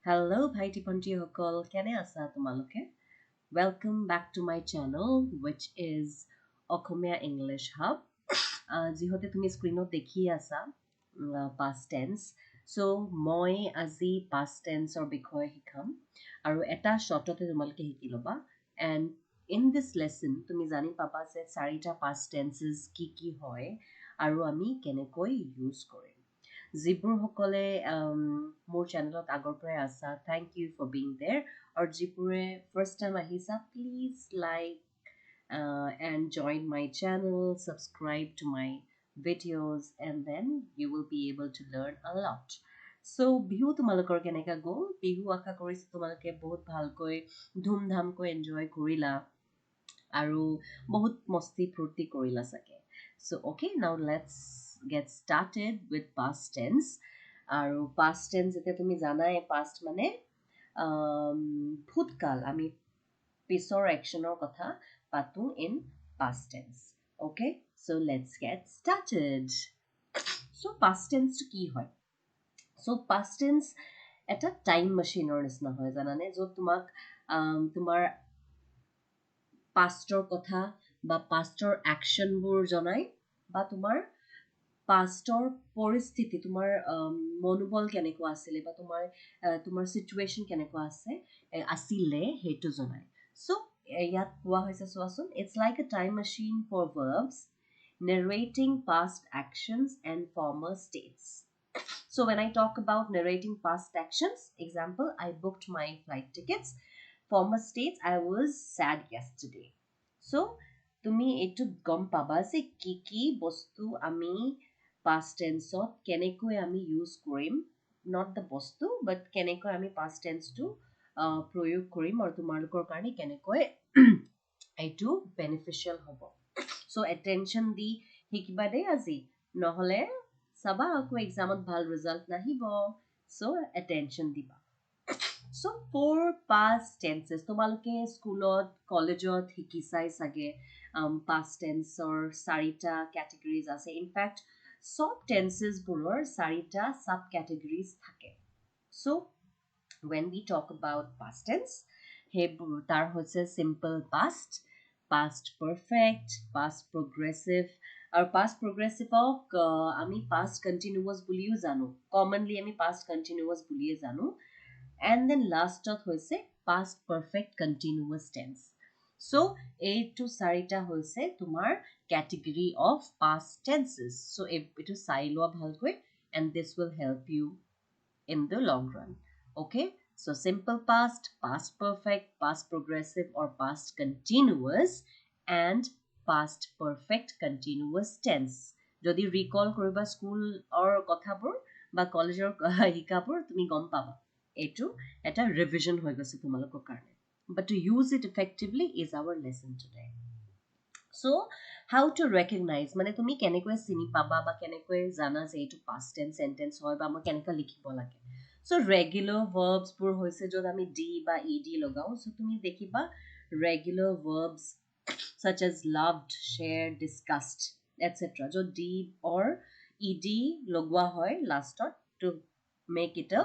Hello, ভাইটি ভণ্টি সকল কেনে আছা তোমালোকে? Welcome back to my channel which is Okhomia English Hub. যিহতে তুমি স্ক্ৰিনত দেখি আছা past tense. So মই আজি past tense ৰ বিষয়ে শিকাম আৰু এটা শৰ্টতে তোমালোকে শিকি ল'বা and in this lesson তুমি জানি পাবা যে চাৰিটা past tenses কি হয় আৰু আমি কেনেকৈ ইউজ কৰিম যিবোৰ সকলে মোৰ চেনেলত আগৰ পৰাই আছা thank you for being there আৰু যিবোৰে first time আহিছা please like and join my channel subscribe to my videos and then you will be able to learn a lot so Bihu তোমালোকৰ কেনেকা গ'ল বিহু আশা কৰিছো তোমালোকে বহুত ভালকৈ ধুমধামকৈ এনজয় কৰিলা আৰু বহুত মস্তি ফূৰ্তি কৰিলা চাগে so okay now let's get started with past tense আৰু past tense যেতিয়া তুমি জানাই past মানে ভূতকাল আমি পিছৰ একশ্যনৰ কথা পাতো in past tense okay so let's get started so past tense কি হয় so past tense এটা টাইম মেচিনৰ নিচিনা হয় জানানে য'ত তোমাক তোমাৰ পাষ্টৰ কথা বা পাষ্টৰ একশ্যনবোৰ জনাই বা তোমাৰ পাষ্টৰ পৰিস্থিতি তোমাৰ মনোবল কেনেকুৱা আছিলে বা তোমাৰ চিটুৱেশ্যন কেনেকুৱা আছিলে সেইটো জনাই চ' ইয়াত কোৱা হৈছে চোৱাচোন it's like a time machine for verbs narrating past actions and former states. So when I talk about narrating past actions, example, I booked my flight tickets. Former states, I was sad yesterday. So তুমি এইটো গম পাবা যে কি বস্তু আমি past tenseত কেনেকৈ আমি ইউজ কৰিম not the বস্তু but কেনেকৈ আমি past tenseটো প্ৰয়োগ কৰিম আৰু তোমালোকৰ কাৰণে কেনেকৈ এইটো beneficial হ'ব so attention দি শিকিবা দেই আজি নহ'লে চাবা আকৌ এক্সামত ভাল ৰিজাল্ট নাহিব so attention দিবা so for past tenses তোমালোকে স্কুলত কলেজত শিকিছাই চাগে past tenseৰ চাৰিটা categories আছে in fact সব tenses বোৰৰ চাৰিটা sub categories থাকে so when we talk about past tense সেইবোৰ তাৰ হৈছে simple past past perfect past progressive আৰু past progressiveক আমি past continuous বুলিও জানো commonly আমি past continuous বুলিয়ে জানো and then lastত হৈছে past perfect continuous tense so এইটো চাৰিটা হৈছে তোমাৰ category of past tenses so এইটো চাই লোৱা ভালকৈ and this will help you in the long run okay so simple past past perfect past progressive or past continuous and past perfect continuous tense যদি recall কৰিবা school or কথাবোৰ বা কলেজৰ শিকাবোৰ তুমি গম পাবা এইটো এটা revision হৈ গৈছে তোমালোকৰ কাৰণে but to use it effectively is our lesson today so how to recognize মানে তুমি কেনেকৈ চিনি পাবা বা কেনেকৈ জানা যে এইটো past tense sentence হয় বা মই কেনেকৈ লিখিব লাগে so regular verbs বোৰ হৈছে য'ত আমি d বা ed লগাও so তুমি দেখিবা regular verbs such as loved shared discussed etc য'ত d or ed লগোৱা হয় lastত to make it a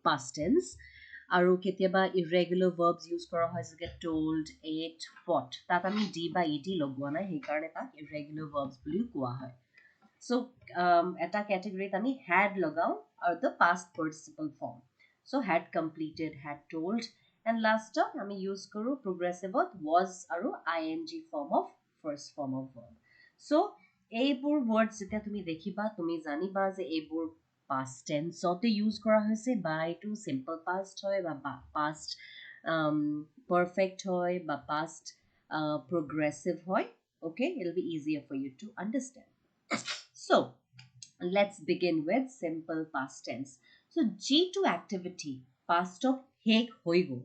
past tense আৰু কেতিয়াবা irregular verbs use কৰা হয় যেনে told ate fought তাত আমি d বা ed লগোৱা নাই সেইকাৰণে তাক irregular verbs বুলি কোৱা হয় so এটা category আমি had লগাও আৰু the past participle form so had completed had told and lastত আমি use কৰো progressiveত was আৰু ing form of first form of verb so এইবোৰ words যেতিয়া তুমি দেখিবা তুমি জানিবা যে এইবোৰ past tense অতে use কৰা হৈছে বা এইটো simple past হয় বা past perfect হয় বা past progressive হয় okay it'll be easier for you to understand so let's begin with simple past tense so g2 activity past of শেষ হৈ গ'ল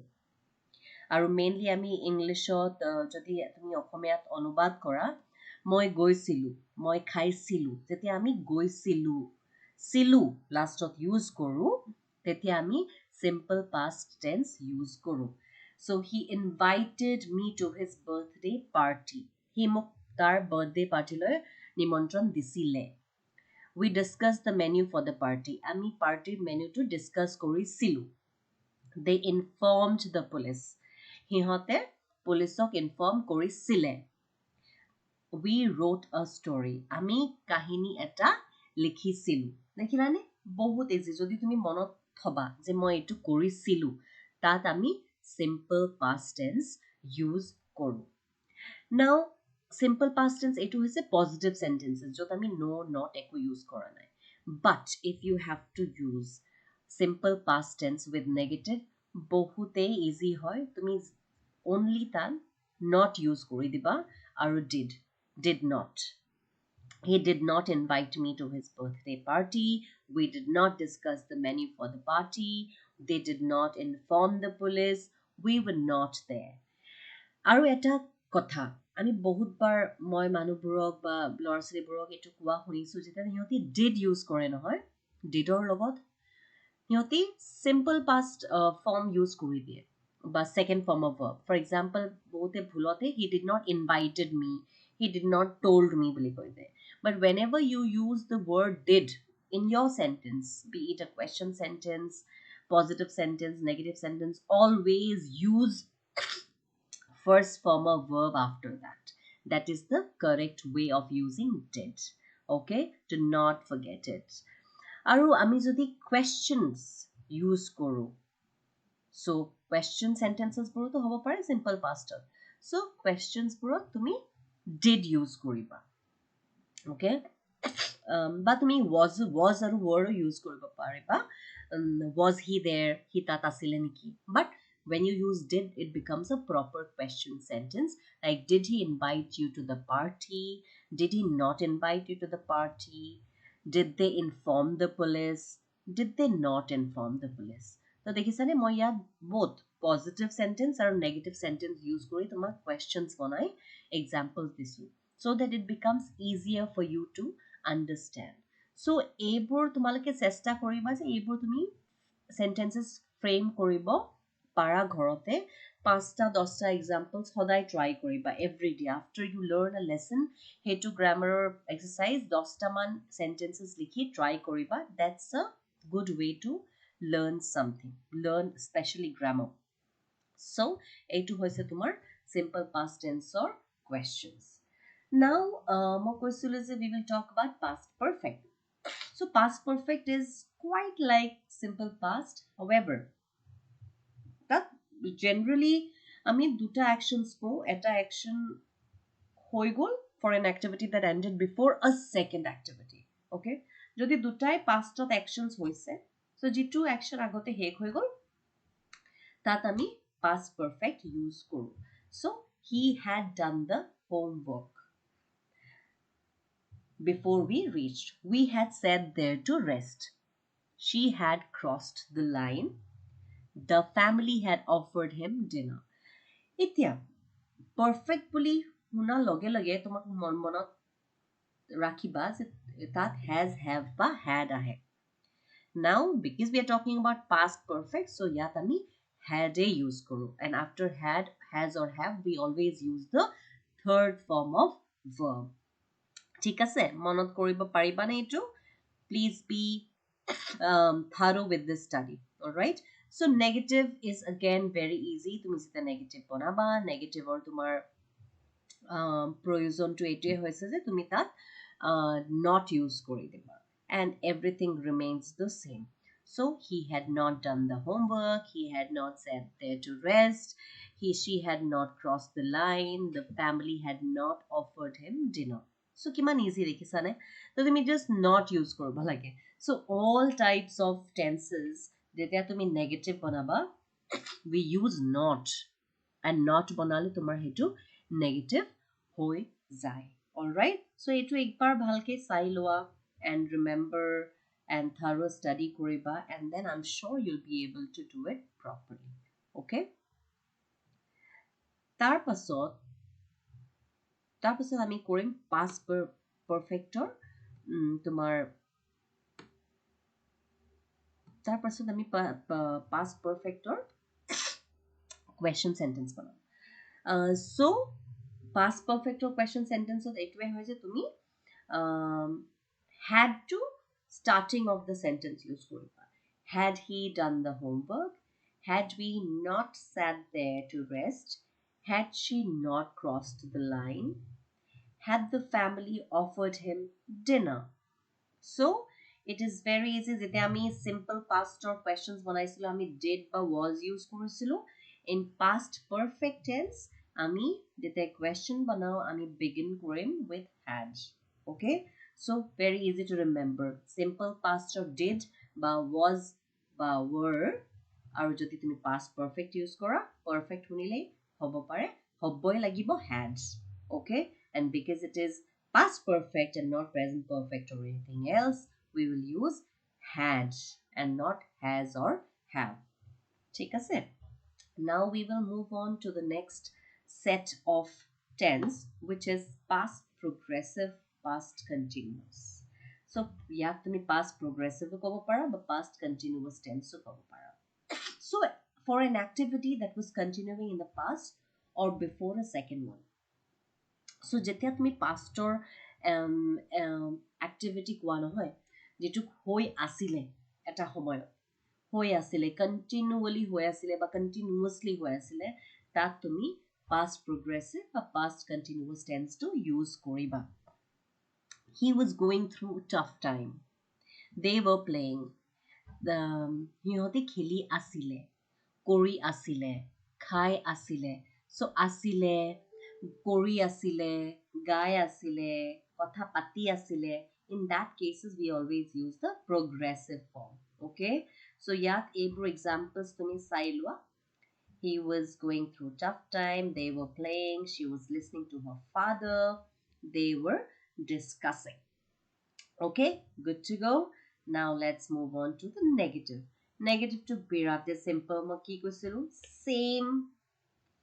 আৰু মেইনলি আমি ইংলিছত যদি তুমি অসমীয়াত অনুবাদ কৰা মই গৈছিলো মই খাইছিলো যেতিয়া আমি গৈছিলো সিলু লাষ্টত ইউজ কৰো তেতিয়া আমি simple past tense use কৰো so he invited me to his birthday party he মোক তাৰ birthday party লৈ নিমন্ত্ৰণ দিছিলে We discussed the menu for the party. আমি পাৰ্টিৰ মেনুটো ডিছকাছ কৰিছিলোঁ. They informed the police. সিহঁতে পুলিচক ইনফৰ্ম কৰিছিলে. We wrote a story. আমি কাহিনী এটা লিখিছিলোঁ. দেখিলানে? বহুত ইজি. যদি তুমি মনত থবা যে মই এইটো কৰিছিলোঁ, তাত আমি simple past tense use কৰোঁ. Now, simple past tense এইটো হৈছে positive sentences, য'ত আমি no, not একো use কৰা নাই. But if you have to use simple past tense with negative, বহুতেই easy হয়. তুমি only তাত not use কৰি দিবা আৰু did not. He did not invite me to his birthday party. We did not discuss the menu for the party. They did not inform the police. We were not there. আৰু এটা কথা, আমি বহুতবাৰ মই মানুহবোৰক বা ল'ৰা ছোৱালীবোৰক এইটো কোৱা শুনিছোঁ, যেতিয়া সিহঁতি did use কৰে নহয়, didৰ লগত সিহঁতি simple past form use কৰি দিয়ে বা second form of verb. For example, বহুতে ভুলতে he did not invited me, he did not told me বুলি কৈ দিয়ে. But whenever you use the word did in your sentence, be it a question sentence, positive sentence, negative sentence, always use first form of verb after that. That is the correct way of using did. Okay? Do not forget it. আৰু আমি যদি questions use কৰোঁ, so question sentences বোৰতো হ'ব পাৰে simple past. So questions বোৰত তুমি did use কৰিবা. Okay? বা তুমি was আৰু were use কৰিব পাৰিবা. Was he there? He তাত আছিলে নেকি? But when you use did, it becomes a proper question sentence. Like, did he invite you to the party? Did he not invite you to the party? Did they inform the police? Did they not inform the police? So দেখিছানে মই ইয়াত both positive sentence আৰু negative sentence use কৰি তোমাক questions বনাই examples দিছোঁ, so that it becomes easier for you to understand. So এইবোৰ তোমালোকে চেষ্টা কৰিবা যে এইবোৰ তুমি sentences frame কৰিব পাৰা ঘৰতে. 5-10 examples সদায় try কৰিবা every day. After you learn a lesson, সেইটো grammar exercise 10টা মান sentences লিখি try কৰিবা. That's a good way to learn something. Learn especially grammar. So এইটো হৈছে তোমাৰ simple past tense or questions. Now, মই কৈছিলোঁ যে we will talk about past perfect. So past perfect is quite like simple past. However, that generally আমি দুটা actions কওঁ. এটা action হৈ গ'ল for an activity that ended before a second activity. Okay? যদি দুটাই pastত actions হৈছে, so যিটো action আগতে শেষ হৈ গ'ল, তাত আমি past perfect use কৰোঁ. So he had done the homework before we reached. We had sat there to rest. She had crossed the line. The family had offered him dinner. এতিয়া perfect বুলি শুনাৰ লগে লগে তোমাক মনত ৰাখিবা যে তাত has, have বা had আহে. Now, because we are talking about past perfect, so ইয়াত আমি had a use কৰোঁ. And after had, has or have, we always use the third form of verb. ঠিক আছে? মনত কৰিব পাৰিবানে এইটো? Please be thorough with this study. Alright? So negative is again very easy. তুমি যেতিয়া negative বনাবা, negative or তোমাৰ প্ৰয়োজনটো এইটোৱে হৈছে যে তুমি তাত not use কৰি দিবা. And everything remains the same. So he had not done the homework. He had not sat there to rest. She had not crossed the line. The family had not offered him dinner. So কিমান easy দেখিছানে? So তুমি just not use কৰিব লাগে. So all types of tenses, যেতিয়া তুমি negative বনাবা, we use not. And not বনালে তোমাৰ সেইটো negative হৈ যায়. Alright? So এইটো একবাৰ ভালকে চাই লোৱা and remember and thorough study কৰিবা, and then I'm sure you'll be able to do it properly. Okay? তাৰ পাছত আমি কৰিম past perfector. তোমাৰ তাৰ পাছত আমি past perfector question sentence বনাম. So past perfector question sentence এইটোৱে হয় যে তুমি had to starting of the sentence use koriba. Had he done the homework? Had we not sat there to rest? Had she not crossed the line? Had the family offered him dinner? So it is very easy. যেতিয়া আমি simple past or questions বনাইছিলো আমি did বা was use কৰিছিলো. In past perfect tense আমি যেতিয়া question বনাও আমি begin কৰিম with had. Okay, so very easy to remember. Simple past or did বা was বা were. আৰু যদি তুমি past perfect use কৰা perfect শুনিলেই হ'ব পাৰে হ'বই লাগিব had. Okay, and because it is past perfect and not present perfect or anything else, we will use had and not has or have. ঠিক আছে? Now we will move on to the next set of tense, which is past progressive, past continuous. So ইয়াক তুমি past progressive ক'ব পাৰা বা past continuous tense ক'ব পাৰা. So for an activity that was continuing in the past or before a second one. So যেতিয়া তুমি pastor activity কোৱা নহয় যেটো হৈ আছিলে এটা সময়ত হৈ আছিলে কন্টিনিউয়ালি হৈ আছিলে বা কন্টিনিউয়াছলি হৈ আছিলে তাক তুমি past progressive বা past continuous tense to use কৰিবা. He was going through a tough time. They were playing. সিহঁতে খেলি আছিলে কৰি আছিলে খাই আছিলে. So আছিলে কৰি আছিলে গাই আছিলে কথা পাতি আছিলে. In that cases we always use the progressive form. Okay, so ইয়াত এইবোৰ examples তুমি চাই লোৱা. He was going through tough time. They were playing. She was listening to her father. They were discussing. Okay, good to go. Now let's move on to the negative. Negative to birate simple ma ki koisilu same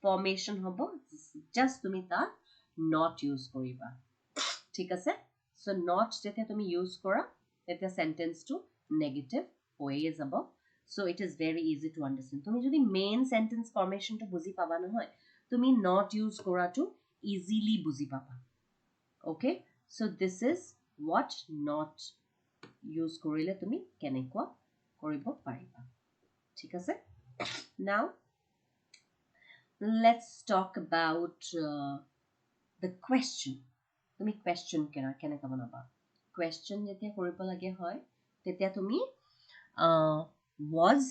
formation hobo just tumi ta not use koriba. ঠিক আছে? So not যেতিয়া তুমি use কৰা তেতিয়া sentence to negative হয়ে যাব. So it is very easy to understand. তুমি যদি main sentence formation to বুজি পাবা নহয় তুমি not use কৰাটো easily বুজি পাবা. Okay, so this is what not use কৰিলে তুমি কেনেকুৱা কৰিব পাৰিবা. ঠিক আছে? Now let's talk about the question. তুমি question কেনেকৈ বনাবা? Question যেতিয়া কৰিব লাগে হয় তেতিয়া তুমি was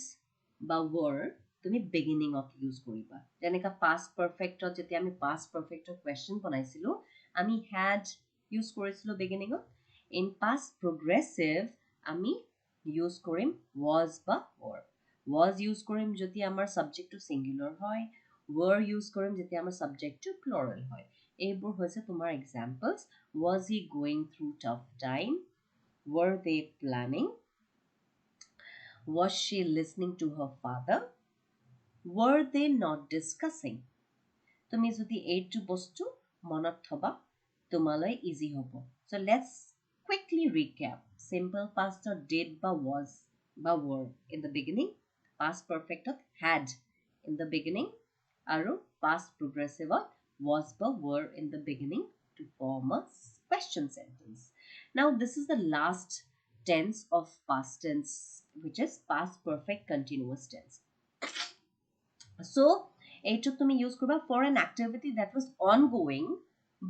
বা were তুমি beginning of use কৰিবা. যেনেকা past perfect যেতিয়া আমি past perfect question বনাইছিলো আমি had use কৰিছিলো beginning of. In past progressive আমি use কৰিম was বা were. Was use কৰিম যদি আমাৰ subject to singular হয়. Were use কৰিম যেতিয়া আমাৰ subject to plural হয়. এইবোৰ হৈছে তোমাৰ examples. Was he going through tough time? Were they planning? Was she listening to her father? Were they not discussing? তুমি যদি এইটো বস্তু মনত থবা তোমালৈ easy হ'ব. So let's quickly recap. Simple past did বা was বা were in the beginning. Past perfect had in the beginning. আৰু past progressive was বা were in the beginning to form a question sentence. Now this is the last tense of past tense, which is past perfect continuous tense. So এইটো তুমি use কৰিবা for an activity that was ongoing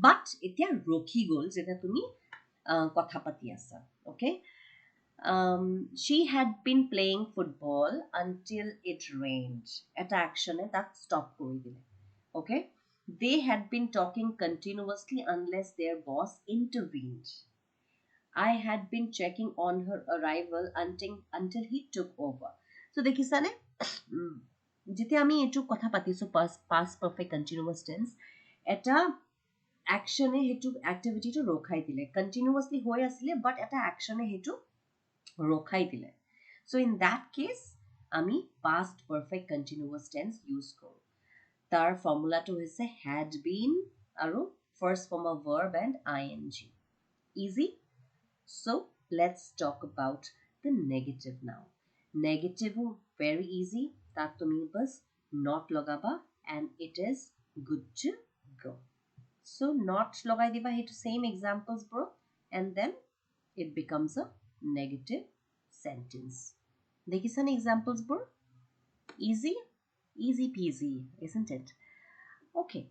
but এতিয়া ৰখি গ'ল যেতিয়া তুমি কথা পাতি আছা. Okay, she had been playing football until it rained. এটা actionে তাক stop কৰি দিলে. Okay, they had been talking continuously unless their boss intervened. I had been checking on her arrival until he took over. So দেখিছানে যেতিয়া আমি এইটো কথা পাতিছো past perfect continuous tense এটা actionে হেতু activity to ৰখাই দিলে. Continuously হৈ আছিলে but এটা actionে হেতু ৰখাই দিলে. So in that case আমি past perfect continuous tense use কৰো. তাৰ ফৰ্মুলাটো হৈছে had been আৰু first form of verb and ing. Easy? So let's talk about the negative now. Negative very easy. তাত তুমি বস not লগাবা and it is good to go. So not লগাই দিবা হেতু same examples bro and then it becomes a negative sentence. Dekhisan examples bro? Easy? Easy peasy, isn't it? Okay.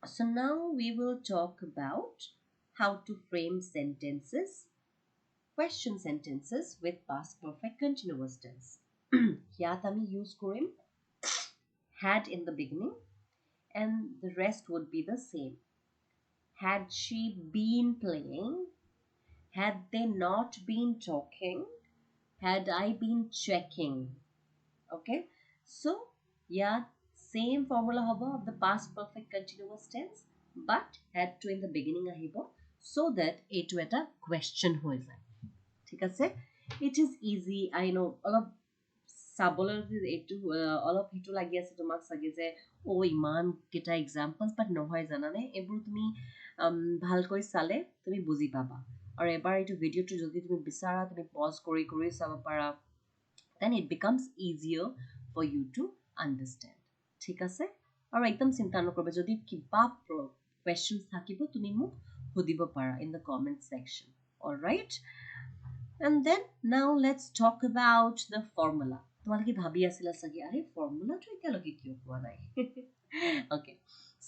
So now we will talk about how to frame sentences, question sentences with past perfect continuous tense. Yaat ami use korim had in the beginning, and the rest would be the same. Had she been playing? Had they not been talking? Had I been checking? Okay, so yeah, same formula hobo of the past perfect continuous tense, but had to in the beginning ahibo so that etu eta question hoi jay. ঠিক আছে, it is easy. I know অলপ চাবলৈ এইটো অলপ হিটো লাগি আছে তোমাক চাগে যে ও ইমান কেইটা এক্সাম্পলছ, বাট নহয় জানানে, এইবোৰ তুমি ভালকৈ চালে তুমি বুজি পাবা। আৰু এবাৰ এইটো ভিডিঅ'টো যদি তুমি বিচাৰা তুমি পজ কৰি কৰি চাব পাৰা, then it becomes easier for you to understand. ঠিক আছে, আৰু একদম চিন্তা নকৰিবা, যদি কিবা questions থাকিব তুমি মোক সুধিব পাৰা in the comment section. All right, and then now let's talk about the formula. তোমালোকে ভাবি আছিলা চাগে আৰে ফৰ্মুলাটো এতিয়ালৈকে কিয় কোৱা নাই? Okay,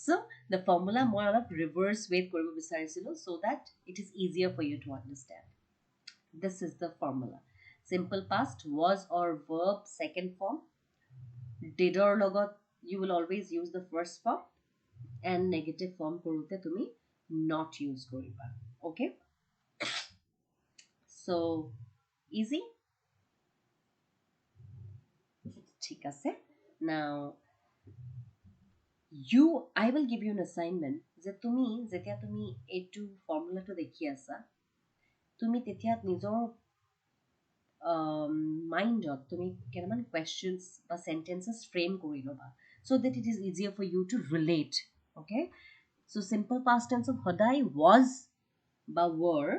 so the formula মই অলপ reverse way কৰিব বিচাৰিছিলো so that it is easier for you to understand. This is the formula. Simple past, was or verb second form. Did or logot you will always use the first form, and negative form korute tumi not use koriba. Okay, so easy. ঠিক আছে, now I will give you an assignment যে তুমি যেতিয়া তুমি এইটো ফৰ্মুলাটো দেখি আছা তুমি তেতিয়া নিজৰ মাইণ্ডত তুমি কেইটামান questions বা sentences frame কৰি ল'বা so that it is easier for you to relate. Okay, so simple past tense of সদায় was বা were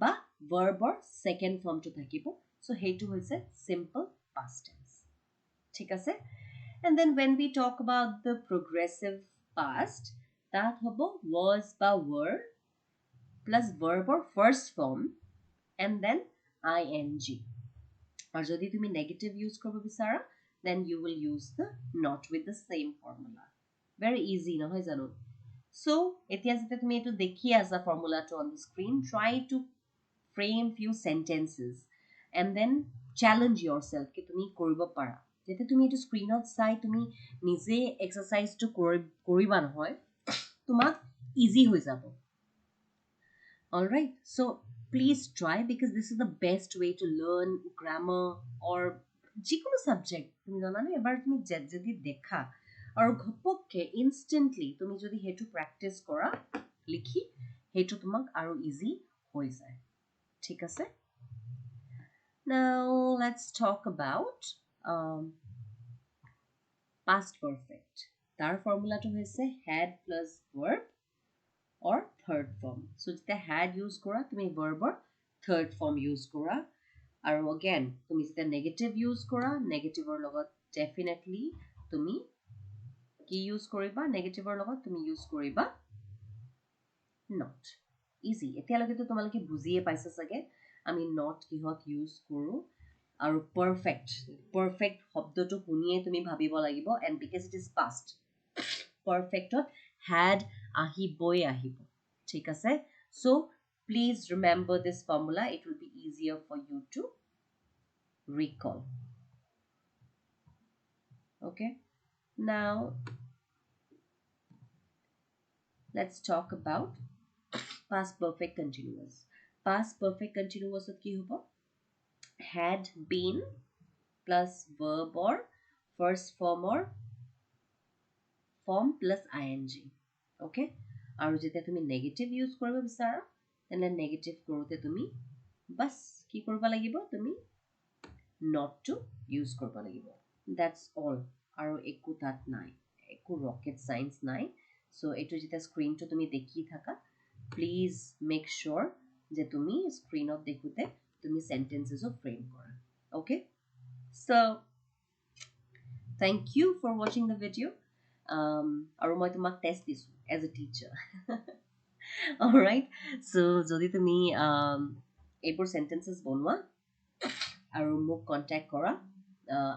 বা verb or second form to থাকিব, so সেইটো হৈছে simple past tense. ঠিক আছে, and then when we talk about the progressive past, that hobo was বা were plus verb or first form and then ing. Or jodi tumi negative use korbo bisara, then you will use the not with the same formula. Very easy no hoy jano. So etia jete tumi etu dekhi asa formula to on the screen, try to frame few sentences and then challenge yourself ki tumi koribo para. Jete tumi etu screen out sai tumi nije exercise to koriba nohoy tumak easy hoy jabo. All right, so please try, because this is the best way to learn grammar or jikono subject. Tumi jana na ebar tumi jodi dekha aru ghopokke instantly tumi jodi hetu practice kora likhi hetu tumak aru easy hoi jay. ঠিক আছে, now let's talk about past perfect. Tar formula to hoise had plus verb or third form. So jete had use kora tumi verb or third form use kora, aru again tumi jete negative use kora negative or logot definitely tumi ki use koriba, negative or logot tumi use koriba not. Easy, etia lage to tomalke bujiye paisa sage ami not kihot use koru. Aru perfect শব্দটো to শুনিয়ে তুমি ভাবিব লাগিব, and because it is past perfect had আহিবই আহিব. ঠিক আছে, so please remember this formula, it will be easier for you to recall. Okay, now let's talk about past perfect continuous. Past perfect continuous ki hobo had been plus verb or first form or form plus ing. Okay, aru jete tumi negative use koriba bisara tene negative korote tumi bas ki korba lagibo tumi not to use korba lagibo. That's all, aru eku tat nai, eku rocket science nai. So etu jeta screen to tumi dekhi thaka, please make sure je tumi screen of dekhute tumi sentences of frame kora. Okay, so thank you for watching the video. Aru moi tumak test disu as a teacher. Alright, so যদি তুমি এইবোৰ sentences বনোৱা আৰু মোক contact কৰা,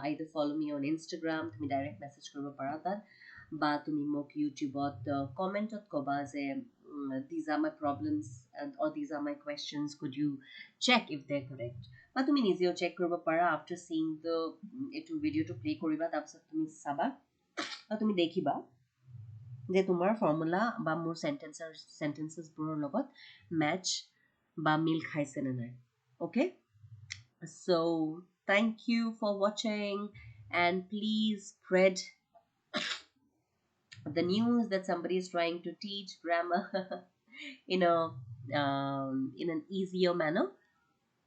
either follow me on Instagram, তুমি direct message কৰিব পাৰা তাত, বা তুমি মোক ইউটিউবত কমেণ্টত ক'বা যে these are my problems and or these are my questions, could you check if they're correct, বা তুমি নিজেও চেক কৰিব পাৰা after seeing the এইটো ভিডিঅ'টো প্লে কৰিবা, তাৰপিছত তুমি চাবা আৰু তুমি দেখিবা যে তোমাৰ ফৰ্মুলা বা মোৰ চেণ্টেন্সেছবোৰৰ লগত মেটচ বা মিল খাইছে নে নাই. Okay, so thank you for watching, and please spread the news that somebody is trying to teach grammar in a in an easier manner.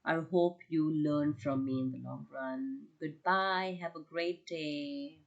I hope you learn from me in the long run. Goodbye. Have a great day.